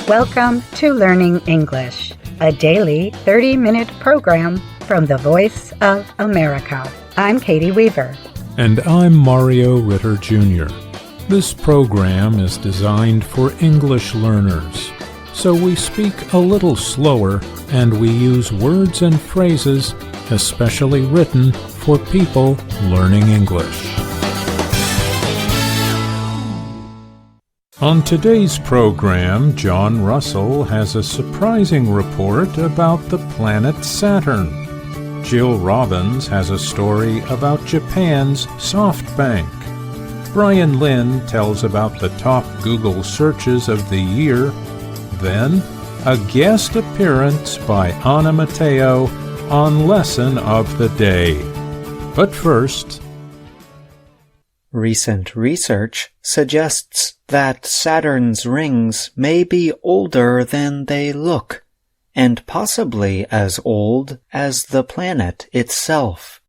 Welcome to Learning English, a daily 30-minute program from the Voice of America. I'm Katie Weaver. And I'm Mario Ritter Jr. This program is designed for English learners, so we speak a little slower and we use words and phrases especially written for people learning English. On today's program, John Russell has a surprising report about the planet Saturn. Jill Robbins has a story about Japan's Softbank. Brian Lynn tells about the top Google searches of the year. Then, a guest appearance by Anna Matteo on Lesson of the Day. But first, recent research suggests that Saturn's rings may be older than they look, and possibly as old as the planet itself.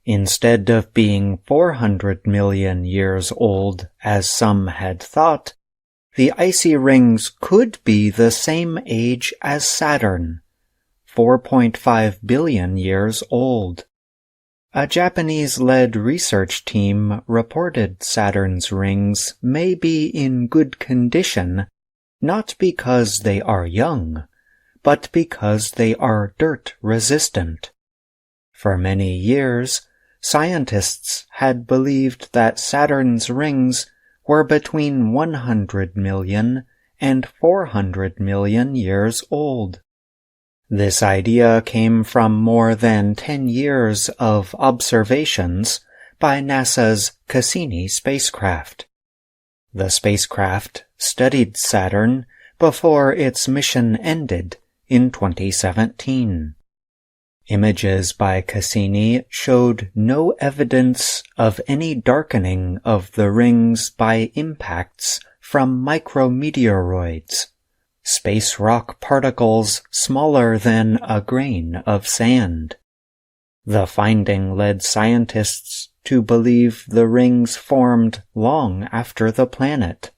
Instead of being 400 million years old, as some had thought, the icy rings could be the same age as Saturn, 4.5 billion years old. A Japanese-led research team reported Saturn's rings may be in good condition, not because they are young, but because they are dirt-resistant. For many years, scientists had believed that Saturn's rings were between 100 million and 400 million years old. This idea came from more than 10 years of observations by NASA's Cassini spacecraft. The spacecraft studied Saturn before its mission ended in 2017. Images by Cassini showed no evidence of any darkening of the rings by impacts from micrometeoroids, space rock particles smaller than a grain of sand. The finding led scientists to believe the rings formed long after the planet.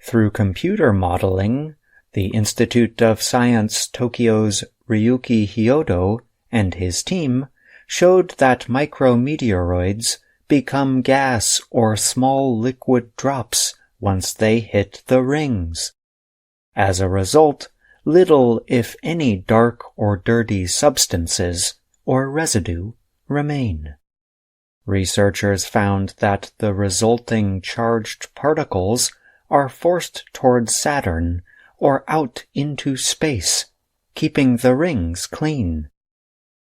Through computer modeling, the Institute of Science Tokyo's Ryuki Hyodo and his team showed that micrometeoroids become gas or small liquid drops once they hit the rings. As a result, little, if any, dark or dirty substances or residue remain. Researchers found that the resulting charged particles are forced towards Saturn or out into space, keeping the rings clean.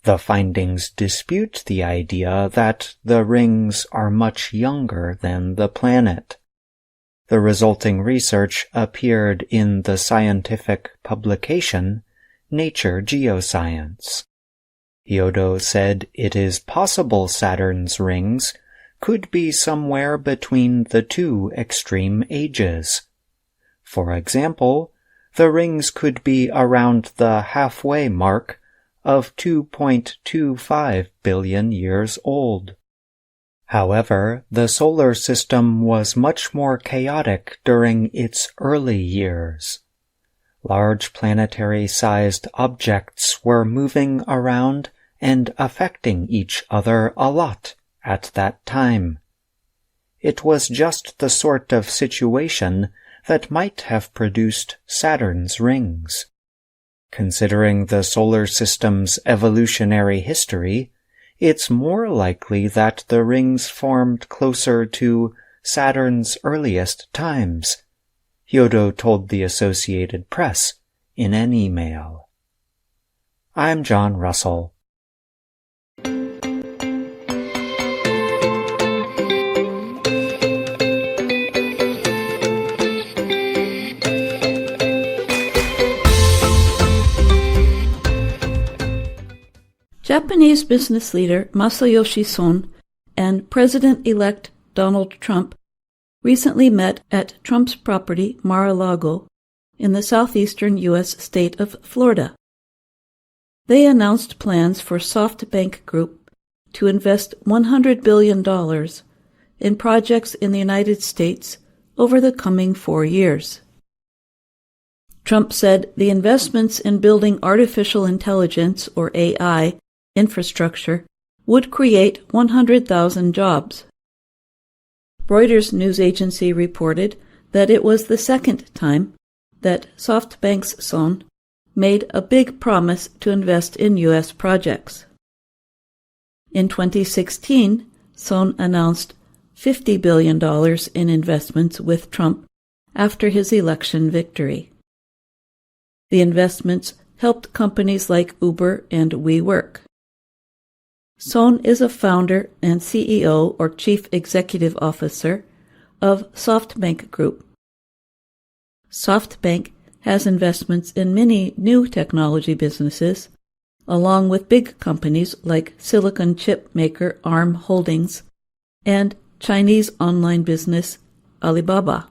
The findings dispute the idea that the rings are much younger than the planet. The resulting research appeared in the scientific publication Nature Geoscience. Hyodo said it is possible Saturn's rings could be somewhere between the two extreme ages. For example, the rings could be around the halfway mark of 2.25 billion years old. However, the solar system was much more chaotic during its early years. Large planetary-sized objects were moving around and affecting each other a lot at that time. It was just the sort of situation that might have produced Saturn's rings. Considering the solar system's evolutionary history, it's more likely that the rings formed closer to Saturn's earliest times, Hyodo told the Associated Press in an email. I'm John Russell. Japanese business leader Masayoshi Son and President-elect Donald Trump recently met at Trump's property Mar-a-Lago in the southeastern U.S. state of Florida. They announced plans for Softbank Group to invest $100 billion in projects in the United States over the coming 4 years. Trump said the investments in building artificial intelligence, or AI, infrastructure would create 100,000 jobs. Reuters news agency reported that it was the second time that Softbank's Son made a big promise to invest in U.S. projects. In 2016, Son announced $50 billion in investments with Trump after his election victory. The investments helped companies like Uber and WeWork. Son is a founder and CEO, or Chief Executive Officer, of Softbank Group. Softbank has investments in many new technology businesses, along with big companies like silicon chip maker ARM Holdings and Chinese online business Alibaba.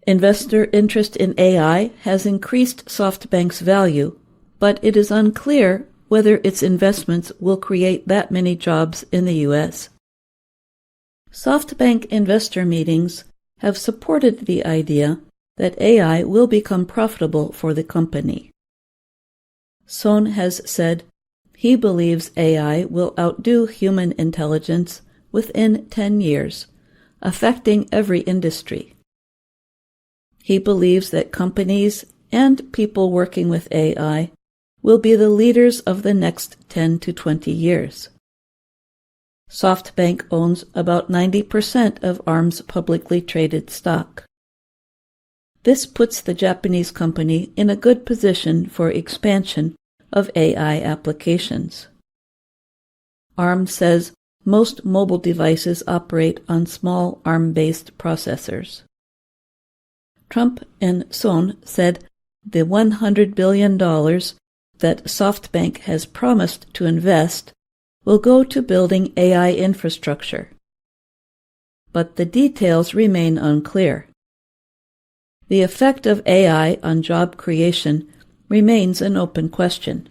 Investor interest in AI has increased Softbank's value, but it is unclear whether its investments will create that many jobs in the U.S. Softbank investor meetings have supported the idea that AI will become profitable for the company. Son has said he believes AI will outdo human intelligence within 10 years, affecting every industry. He believes that companies and people working with AI will be the leaders of the next 10 to 20 years. Softbank owns about 90% of ARM's publicly traded stock. This puts the Japanese company in a good position for expansion of AI applications. ARM says most mobile devices operate on small ARM-based processors. Trump and Son said the $100 billion that Softbank has promised to invest will go to building AI infrastructure. But the details remain unclear. The effect of AI on job creation remains an open question.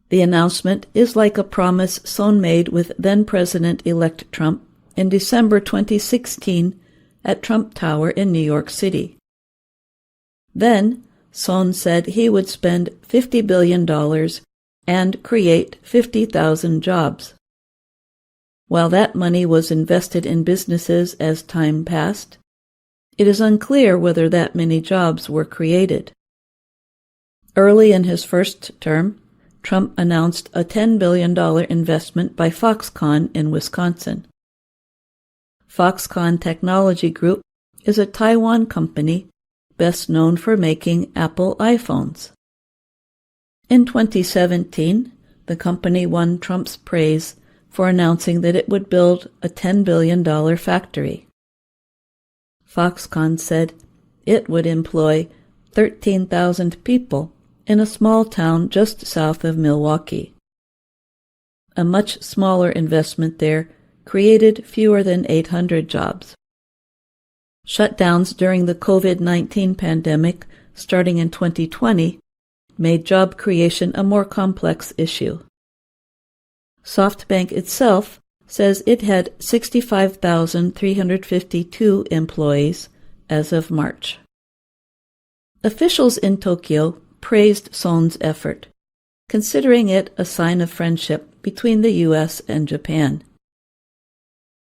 The announcement is like a promise Son made with then-President-elect Trump in December 2016 at Trump Tower in New York City. Then, Son said he would spend $50 billion and create 50,000 jobs. While that money was invested in businesses as time passed, it is unclear whether that many jobs were created. Early in his first term, Trump announced a $10 billion investment by Foxconn in Wisconsin. Foxconn Technology Group is a Taiwan company best known for making Apple iPhones. In 2017, the company won Trump's praise for announcing that it would build a $10 billion factory. Foxconn said it would employ 13,000 people in a small town just south of Milwaukee. A much smaller investment there created fewer than 800 jobs. Shutdowns during the COVID-19 pandemic, starting in 2020, made job creation a more complex issue. Softbank itself says it had 65,352 employees as of March. Officials in Tokyo praised Son's effort, considering it a sign of friendship between the U.S. and Japan.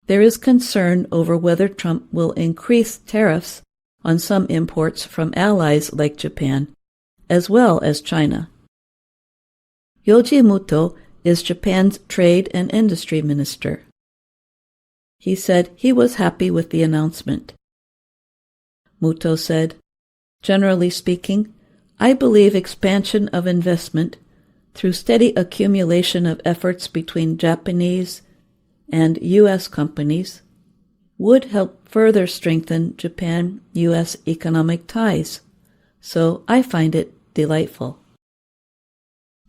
There is concern over whether Trump will increase tariffs on some imports from allies like Japan, as well as China. Yoji Muto is Japan's Trade and Industry Minister. He said he was happy with the announcement. Muto said, "Generally speaking, I believe expansion of investment through steady accumulation of efforts between Japanese and U.S. companies would help further strengthen Japan-U.S. economic ties, so I find it delightful."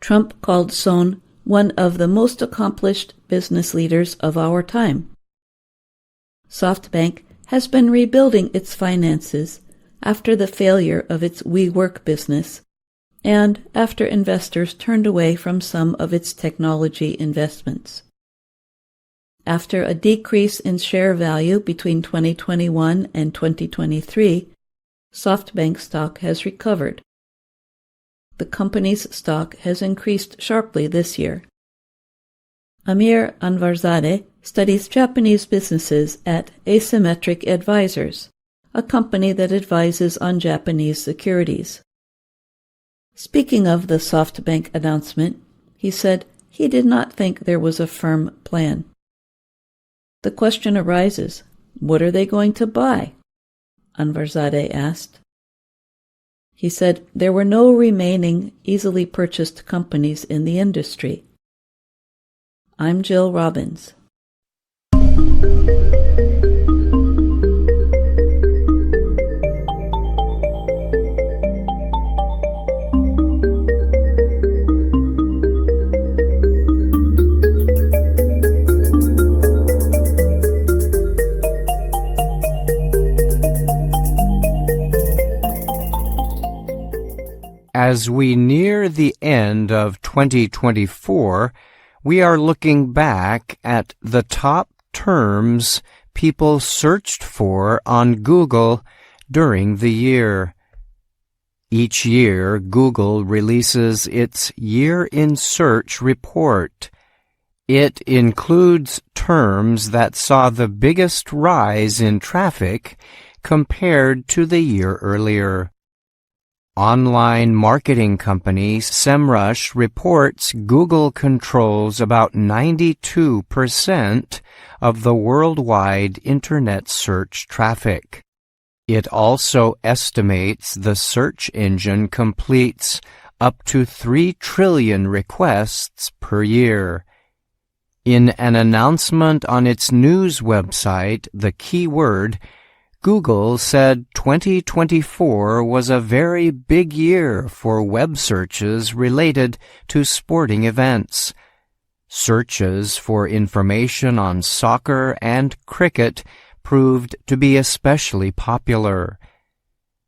Trump called Son one of the most accomplished business leaders of our time. Softbank has been rebuilding its finances after the failure of its WeWork business and after investors turned away from some of its technology investments. After a decrease in share value between 2021 and 2023, Softbank stock has recovered. The company's stock has increased sharply this year. Amir Anvarzadeh studies Japanese businesses at Asymmetric Advisors, a company that advises on Japanese securities. Speaking of the SoftBank announcement, he said he did not think there was a firm plan. The question arises, what are they going to buy? Anvarzadeh asked. He said there were no remaining easily purchased companies in the industry. I'm Jill Robbins. As we near the end of 2024, we are looking back at the top terms people searched for on Google during the year. Each year, Google releases its Year in Search report. It includes terms that saw the biggest rise in traffic compared to the year earlier. Online marketing company SEMrush reports Google controls about 92% of the worldwide Internet search traffic. It also estimates the search engine completes up to 3 trillion requests per year. In an announcement on its news website, The Keyword, Google said 2024 was a very big year for web searches related to sporting events. Searches for information on soccer and cricket proved to be especially popular.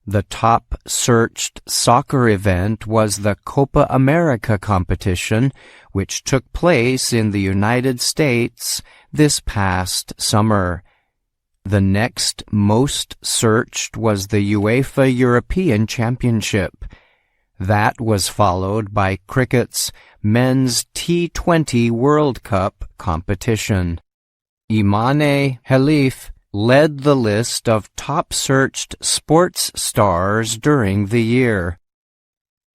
The top searched soccer event was the Copa America competition, which took place in the United States this past summer. The next most searched was the UEFA European Championship. That was followed by cricket's Men's T20 World Cup competition. Imane Khalif led the list of top-searched sports stars during the year.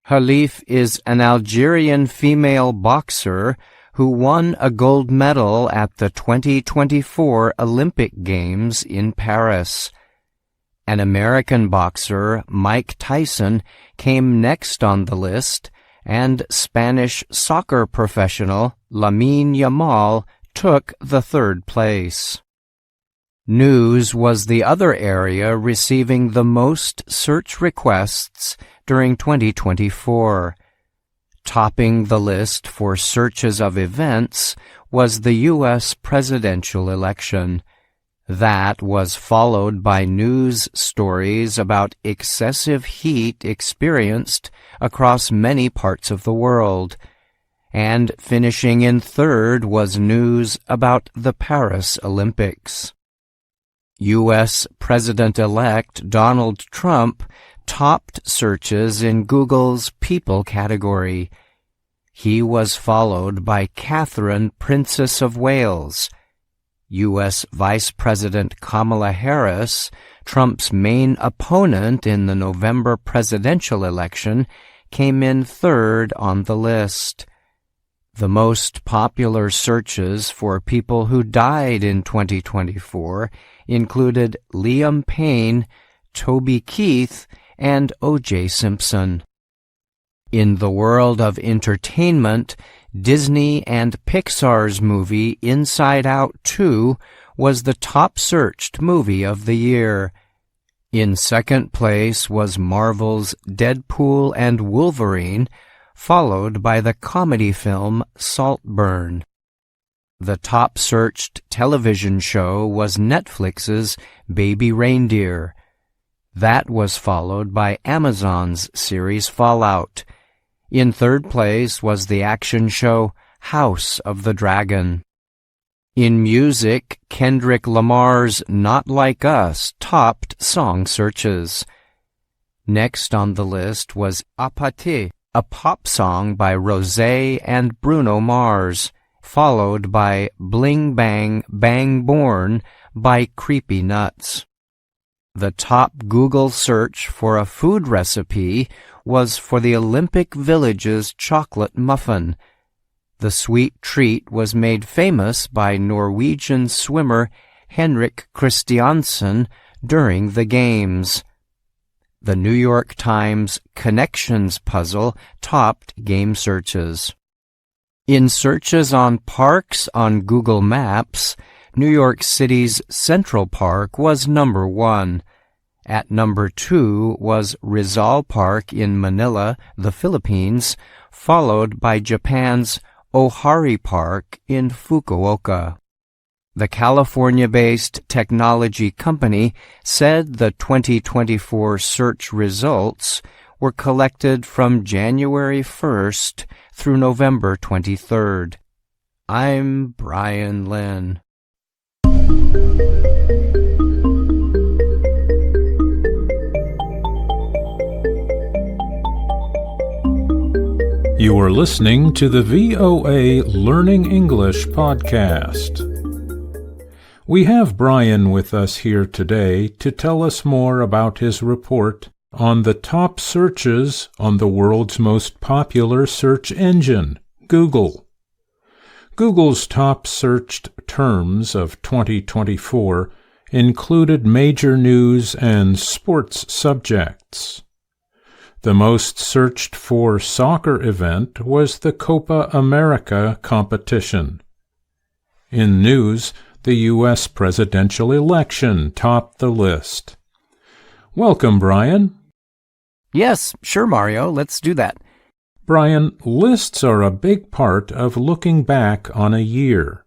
Khalif is an Algerian female boxer who won a gold medal at the 2024 Olympic Games in Paris. An American boxer, Mike Tyson, came next on the list, and Spanish soccer professional Lamine Yamal took the third place. News was the other area receiving the most search requests during 2024. Topping the list for searches of events was the U.S. presidential election. That was followed by news stories about excessive heat experienced across many parts of the world. And finishing in third was news about the Paris Olympics. U.S. President-elect Donald Trump topped searches in Google's People category. He was followed by Catherine, Princess of Wales. U.S. Vice President Kamala Harris, Trump's main opponent in the November presidential election, came in third on the list. The most popular searches for people who died in 2024 included Liam Payne, Toby Keith, and O.J. Simpson. In the world of entertainment, Disney and Pixar's movie Inside Out 2 was the top-searched movie of the year. In second place was Marvel's Deadpool and Wolverine, followed by the comedy film Saltburn. The top-searched television show was Netflix's Baby Reindeer. That was followed by Amazon's series Fallout. In third place was the action show House of the Dragon. In music, Kendrick Lamar's Not Like Us topped song searches. Next on the list was Apathie, a pop song by Rosé and Bruno Mars, followed by Bling Bang Bang Born by Creepy Nuts. The top Google search for a food recipe was for the Olympic Village's chocolate muffin. The sweet treat was made famous by Norwegian swimmer Henrik Christiansen during the Games. The New York Times Connections puzzle topped game searches. In searches on parks on Google Maps, New York City's Central Park was number 1. At number 2 was Rizal Park in Manila, the Philippines, followed by Japan's Ohari Park in Fukuoka. The California-based technology company said the 2024 search results were collected from January 1st through November 23rd. I'm Brian Lynn. You are listening to the VOA Learning English podcast. We have Brian with us here today to tell us more about his report on the top searches on the world's most popular search engine, Google. Google's top searched terms of 2024 included major news and sports subjects. The most searched for soccer event was the Copa America competition. In news, the U.S. presidential election topped the list. Welcome, Brian. Yes, sure, Mario. Let's do that. Brian, lists are a big part of looking back on a year.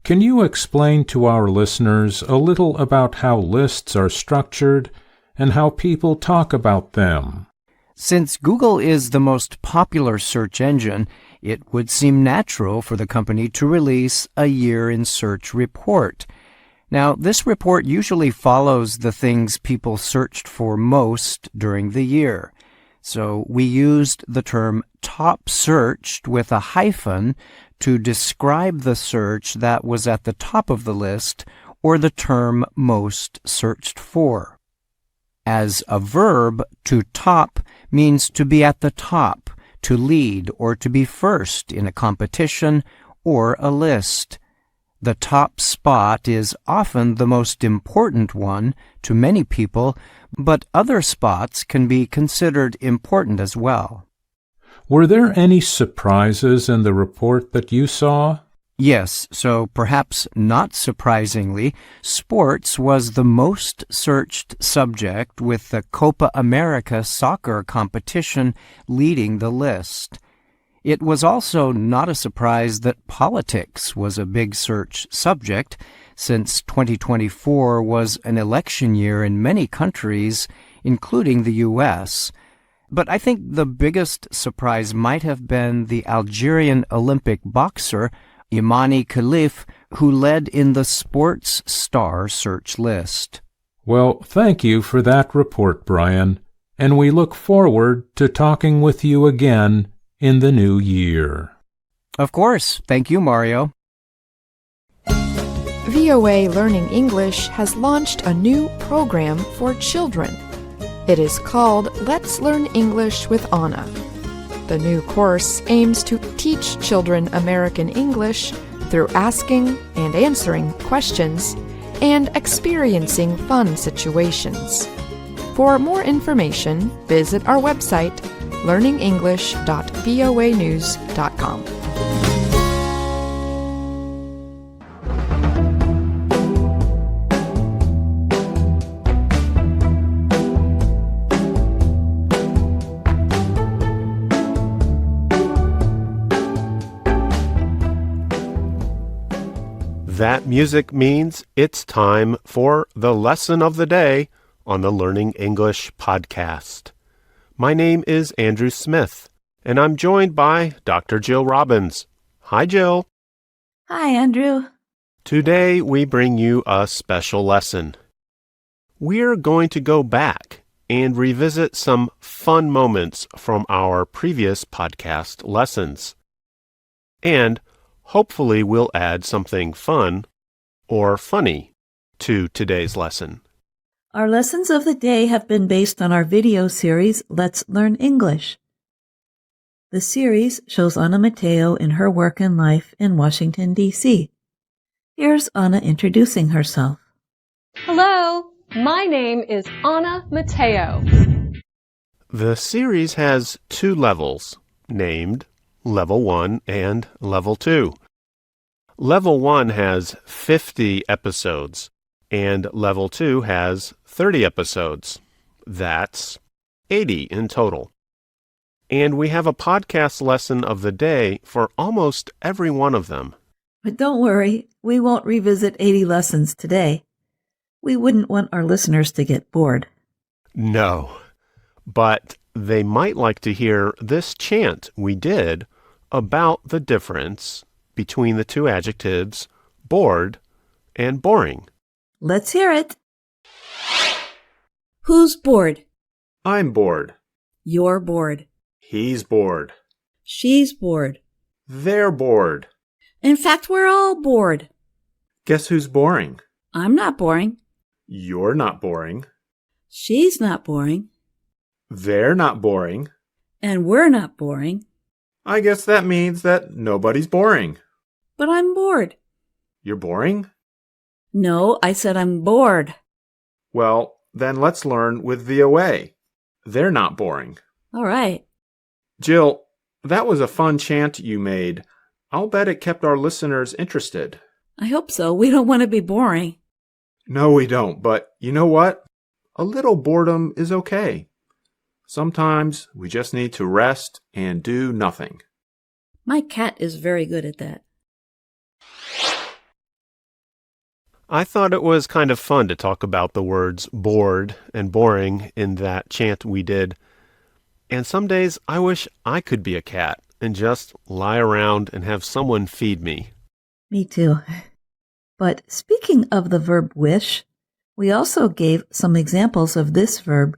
Can you explain to our listeners a little about how lists are structured and how people talk about them? Since Google is the most popular search engine, it would seem natural for the company to release a year in search report. Now, this report usually follows the things people searched for most during the year. So we used the term top searched with a hyphen to describe the search that was at the top of the list or the term most searched for. As a verb, to top means to be at the top, to lead, or to be first in a competition or a list. The top spot is often the most important one to many people, but other spots can be considered important as well. Were there any surprises in the report that you saw? Yes, so perhaps not surprisingly, sports was the most searched subject, with the Copa America soccer competition leading the list. It was also not a surprise that politics was a big search subject, since 2024 was an election year in many countries, including the U.S., but I think the biggest surprise might have been the Algerian Olympic boxer Imani Khalif, who led in the Sports Star search list. Well, thank you for that report, Brian, and we look forward to talking with you again in the new year. Of course. Thank you, Mario. VOA Learning English has launched a new program for children. It is called Let's Learn English with Anna. The new course aims to teach children American English through asking and answering questions and experiencing fun situations. For more information, visit our website, learningenglish.voanews.com. That music means it's time for the lesson of the day on the Learning English podcast. My name is Andrew Smith, and I'm joined by Dr. Jill Robbins. Hi, Jill. Hi, Andrew. Today we bring you a special lesson. We're going to go back and revisit some fun moments from our previous podcast lessons. And hopefully we'll add something fun or funny to today's lesson. Our lessons of the day have been based on our video series, Let's Learn English. The series shows Ana Mateo in her work and life in Washington, D.C. Here's Ana introducing herself. Hello, my name is Ana Mateo. The series has 2 levels, named Level 1 and Level 2. Level 1 has 50 episodes, and Level 2 has 30 episodes. That's 80 in total. And we have a podcast lesson of the day for almost every one of them. But don't worry, we won't revisit 80 lessons today. We wouldn't want our listeners to get bored. No, but they might like to hear this chant we did about the difference between the 2 adjectives, bored and boring. Let's hear it. Who's bored? I'm bored. You're bored. He's bored. She's bored. They're bored. In fact, we're all bored. Guess who's boring? I'm not boring. You're not boring. She's not boring. They're not boring. And we're not boring. I guess that means that nobody's boring. But I'm bored. You're boring? No, I said I'm bored. Well, then let's learn with VOA. They're not boring. All right. Jill, that was a fun chant you made. I'll bet it kept our listeners interested. I hope so. We don't want to be boring. No, we don't. But you know what? A little boredom is okay. Sometimes we just need to rest and do nothing. My cat is very good at that. I thought it was kind of fun to talk about the words bored and boring in that chant we did. And some days I wish I could be a cat and just lie around and have someone feed me. Me too. But speaking of the verb wish, we also gave some examples of this verb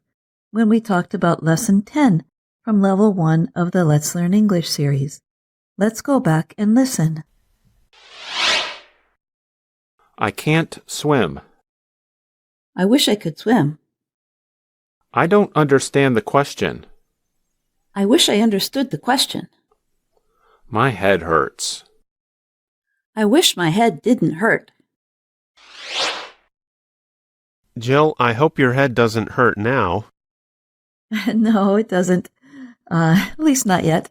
when we talked about Lesson 10 from Level 1 of the Let's Learn English series. Let's go back and listen. I can't swim. I wish I could swim. I don't understand the question. I wish I understood the question. My head hurts. I wish my head didn't hurt. Jill, I hope your head doesn't hurt now. No, it doesn't. At least not yet.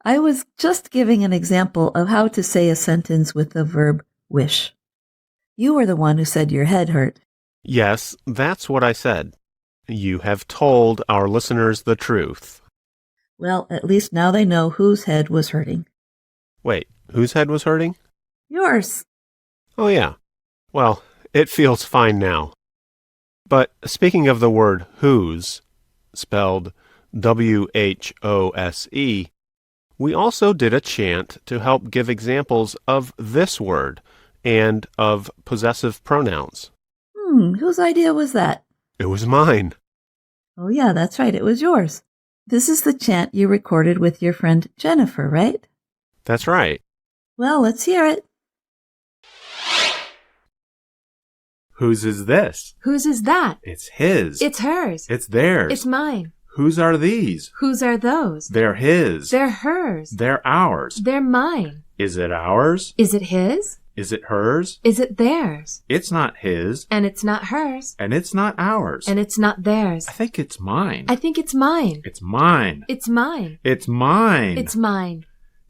I was just giving an example of how to say a sentence with the verb wish. You were the one who said your head hurt. Yes, that's what I said. You have told our listeners the truth. Well, at least now they know whose head was hurting. Wait, whose head was hurting? Yours. Oh, yeah. Well, it feels fine now. But speaking of the word whose, spelled W-H-O-S-E, we also did a chant to help give examples of this word and of possessive pronouns. Whose idea was that? It was mine. Oh, yeah, that's right. It was yours. This is the chant you recorded with your friend Jennifer, right? That's right. Well, let's hear it. Whose is this? Whose is that? It's his. It's hers. It's theirs. It's mine. Whose are these? Whose are those? They're his. They're hers. They're ours. They're mine. Is it ours? Is it his? Is it hers? Is it theirs? It's not his. And it's not hers. And it's not ours. And it's not theirs. I think it's mine. I think it's mine. It's mine. It's mine. It's mine. It's mine.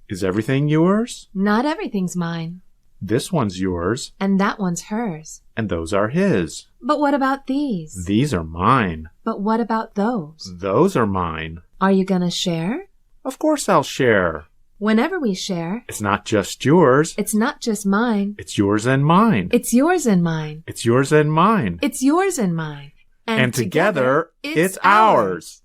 Is everything yours? Not everything's mine. This one's yours. And that one's hers. And those are his. But what about these? These are mine. But what about those? Those are mine. Are you gonna share? Of course I'll share. Whenever we share, It's not just yours. it's not just mine. It's yours and mine. It's yours and mine. It's yours and mine. It's yours and mine. And together, it's ours.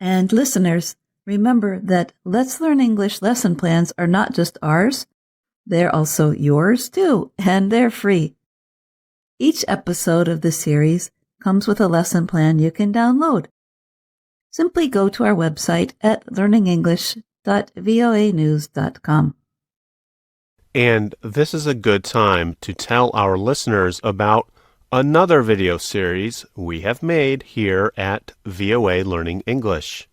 And listeners, remember that Let's Learn English lesson plans are not just ours. They're also yours too, and they're free. Each episode of the series comes with a lesson plan you can download. Simply go to our website at learningenglish.voanews.com. And this is a good time to tell our listeners about another video series we have made here at VOA Learning English.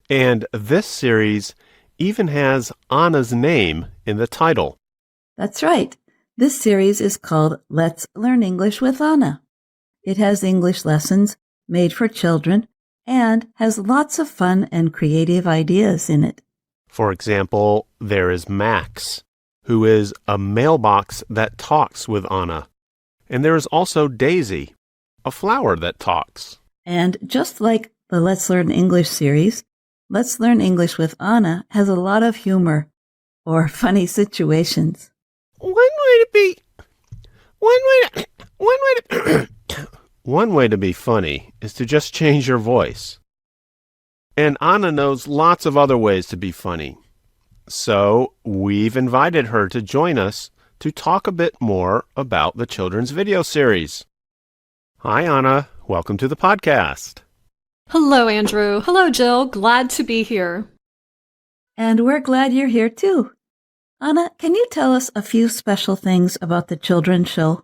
And this series even has Anna's name in the title. That's right. This series is called Let's Learn English with Anna. It has English lessons made for children and has lots of fun and creative ideas in it. For example, there is Max, who is a mailbox that talks with Anna. And there is also Daisy, a flower that talks. And just like the Let's Learn English series, Let's Learn English with Anna has a lot of humor or funny situations. One way to be funny is to just change your voice. And Anna knows lots of other ways to be funny. So we've invited her to join us to talk a bit more about the children's video series. Hi, Anna. Welcome to the podcast. Hello, Andrew. Hello, Jill. Glad to be here. And we're glad you're here too. Anna, can you tell us a few special things about the children's show?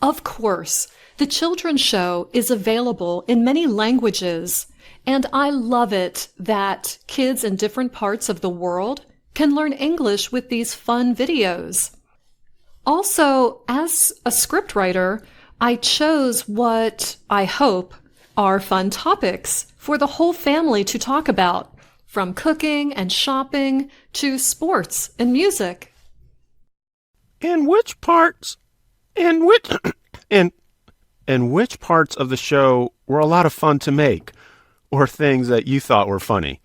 Of course. The children's show is available in many languages, and I love it that kids in different parts of the world can learn English with these fun videos. Also, as a scriptwriter, I chose what I hope are fun topics for the whole family to talk about, from cooking and shopping to sports and music. And which parts of the show were a lot of fun to make, or things that you thought were funny?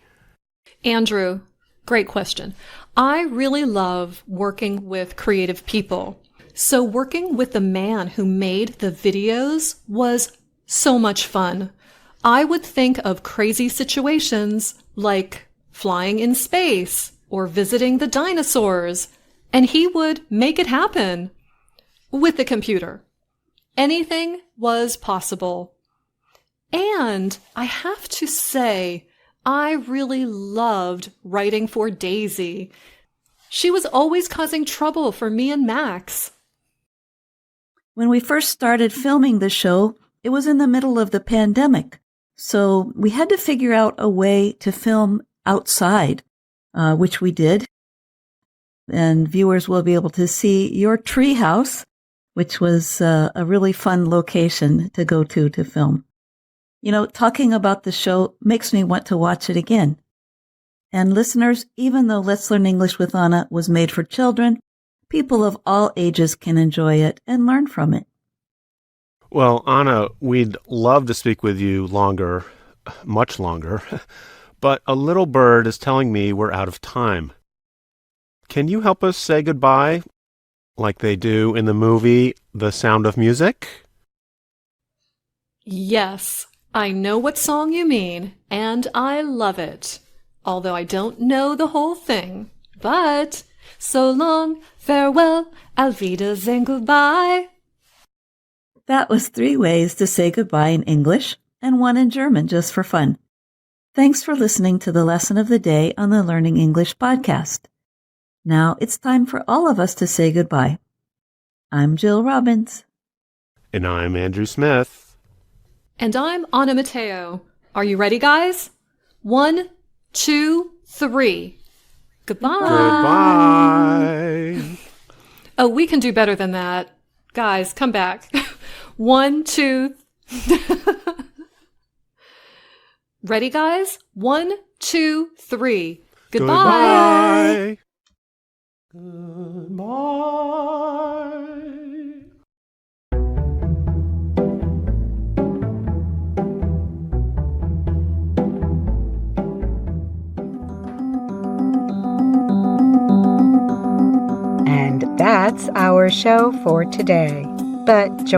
Andrew, great question. I really love working with creative people. So working with the man who made the videos was so much fun. I would think of crazy situations like flying in space or visiting the dinosaurs, and he would make it happen with the computer. Anything was possible. And I have to say, I really loved writing for Daisy. She was always causing trouble for me and Max. When we first started filming the show, it was in the middle of the pandemic. So we had to figure out a way to film outside, which we did. And viewers will be able to see your tree house, which was a really fun location to go to film. You know, talking about the show makes me want to watch it again. And listeners, even though Let's Learn English with Anna was made for children, people of all ages can enjoy it and learn from it. Well, Anna, we'd love to speak with you longer, much longer, but a little bird is telling me we're out of time. Can you help us say goodbye, like they do in the movie The Sound of Music? Yes, I know what song you mean, and I love it. Although I don't know the whole thing. But so long, farewell, auf Wiedersehen, goodbye. That was 3 ways to say goodbye in English and 1 in German just for fun. Thanks for listening to the lesson of the day on the Learning English podcast. Now it's time for all of us to say goodbye. I'm Jill Robbins. And I'm Andrew Smith. And I'm Anna Mateo. Are you ready, guys? 1, 2, 3. Goodbye. Goodbye. Oh, we can do better than that. Guys, come back. 1, 2. Ready, guys? 1, 2, 3. Goodbye. Goodbye. And that's our show for today. But